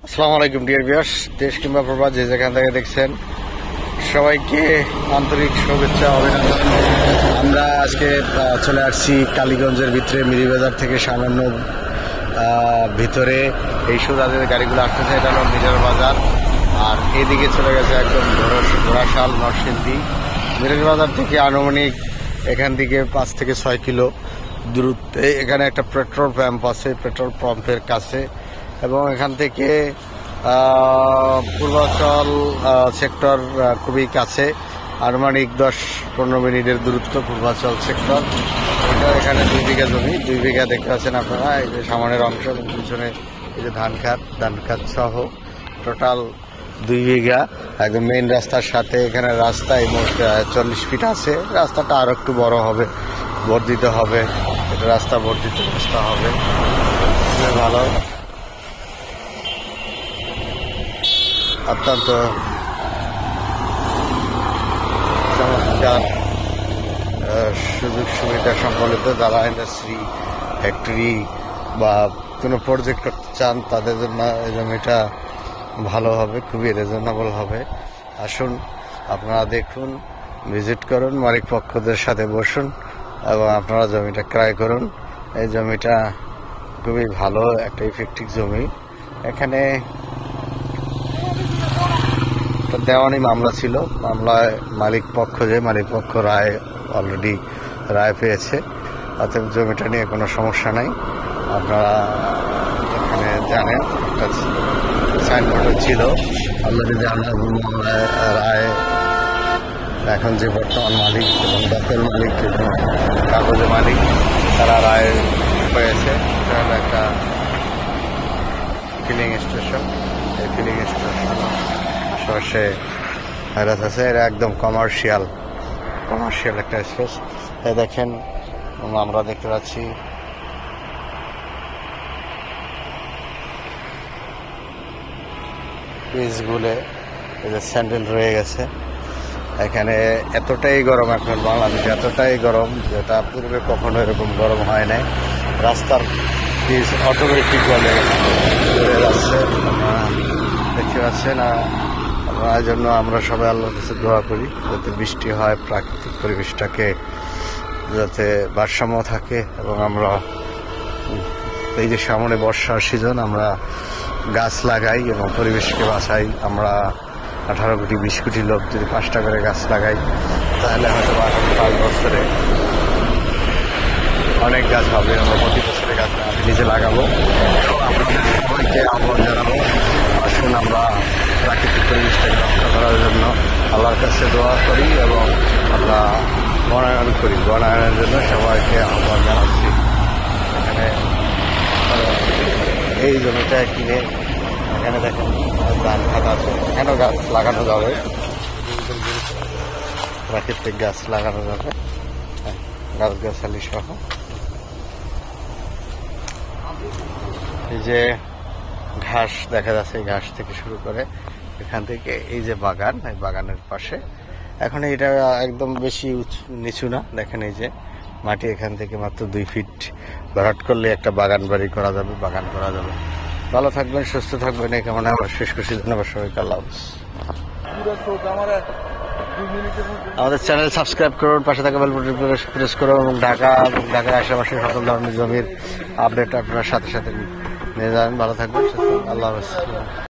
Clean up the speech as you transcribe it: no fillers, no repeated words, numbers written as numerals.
আসসালামু আলাইকুম dear viewers, দেশ কিংবা প্রবাস যে যেখান থেকে দেখছেন সবাইকে আন্তরিক শুভেচ্ছা অভিনন্দন। আমরা আজকে চলে আসছি কালীগঞ্জের ভিতরে মিরিবাজার থেকে সামান্য ভিতরে এই সোজাদের গাড়িগুলো আসতেছে। এটা হলো মিরার বাজার, আর এদিকে চলে গেছে একদম ঘোড়াশাল নরসিংদী। মিরার বাজার থেকে আনুমানিক এখান থেকে 5 থেকে 6 কিলো দূরত্বে এখানে একটা পেট্রোল পাম্প আছে, পেট্রোল পাম্পের কাছে। এবং এখান থেকে পূর্বাচল সেক্টর খুবই কাছে, আনুমানিক 10-15 মিনিটের দূরত্ব পূর্বাচল সেক্টর। এটা এখানে 2 বিঘা জমি, 2 বিঘা দেখতে পাচ্ছেন আপনারা। এই যে সামনের অংশ এবং পিছনে এই যে ধান খাত সহ টোটাল 2 বিঘা একদম মেইন রাস্তার সাথে। এখানে রাস্তায় মোট 40 ফিট আছে। রাস্তাটা আরো একটু বড় হবে, বর্ধিত হবে। এটা রাস্তা বর্ধিত রাস্তা হবে, ভালো, অত্যন্ত চমৎকার সুযোগ সুবিধা সম্বলিত। যারা ইন্ডাস্ট্রি, ফ্যাক্টরি বা কোনো প্রজেক্ট করতে চান তাদের জন্য এই জমিটা ভালো হবে, খুবই রিজনেবল হবে। আসুন আপনারা দেখুন, ভিজিট করুন, মালিক পক্ষদের সাথে বসুন এবং আপনারা জমিটা ক্রয় করুন। এই জমিটা খুবই ভালো একটা ইফেক্টিভ জমি। এখানে দেওয়ানি মামলা ছিল, মামলায় মালিক পক্ষ রায় অলরেডি রায় পেয়েছে। অতএব জমিটা নিয়ে কোনো সমস্যা নাই। আপনারা এখানে জানেন একটা সাইনবোর্ড ছিল অলরেডি মামলায় রায়। এখন যে বর্তমান মালিক এবং দখল মালিক এবং কাগজে মালিক তারা রায় পেয়েছে। এটা হলো একটা ফিলিং স্টেশন। এই ফিলিং স্টেশন সে ভাইরাস আছে। এটা একদম কমার্শিয়াল একটা স্পেস। দেখেন আমরা দেখতে পাচ্ছি পিচগুলো, এই যে স্যান্ডেল রয়ে গেছে। এখানে এতটাই গরম এখন বাংলাদেশে, এতটাই গরম যেটা পূর্বে কখনো এরকম গরম হয় নাই। রাস্তার পিচ অটোমেটিক চলে যাচ্ছে, দেখতে পাচ্ছেন। এই জন্য আমরা সবাই আল্লাহর কাছে দোয়া করি যাতে বৃষ্টি হয়, প্রাকৃতিক পরিবেশটাকে যাতে ভারসাম্য থাকে। এবং আমরা এই যে সামনে বর্ষার সিজন, আমরা গাছ লাগাই এবং পরিবেশকে বাঁচাই। আমরা 18 কোটি 20 কোটি লোক যদি 5টা করে গাছ লাগাই তাহলে হয়তো আগামী 5 বছরে অনেক গাছ হবে। আমরা প্রতি বছরে গাছ আমি নিজে লাগাবো এবং আমরা সবাইকে আহ্বান জানাবো, আসুন আমরা প্রাকৃতিক পরিবেশটাকে রক্ষা করার জন্য আল্লাহর কাছে দোয়া করি এবং আমরা বনায়নের জন্য সবাইকে আহ্বান জানাচ্ছি। এখানে এই জমিটা কিনে এখানে দেখেন ধান খাত আছে, এখানেও গাছ লাগানো যাবে, প্রাকৃতিক গাছ লাগানো যাবে, গাছগাছালি সহ। এই যে ঘাস দেখা যাচ্ছে, এই ঘাস থেকে শুরু করে এখান থেকে এই যে বাগান, এই বাগানের পাশে এখন এটা একদম বেশি নিচু না। দেখেন এই যে মাটি, এখান থেকে মাত্র 2 ফিট ভরাট করলে একটা বাগান করা যাবে। ভালো থাকবেন, সুস্থ থাকবেন, এই কামনা আবার শেষ করছি। ধন্যবাদ সবাইকে, আল্লাহ হাফেজ। আমাদের চ্যানেল সাবস্ক্রাইব করুন, পাশে থাকা বেল বাটন প্রেস করুন এবং ঢাকার আশেপাশে সকল ধরনের জমির আপডেট আপনার সাথে নিয়ে যাবেন। ভালো থাকবেন, সুস্থ, আল্লাহ হাফেজ।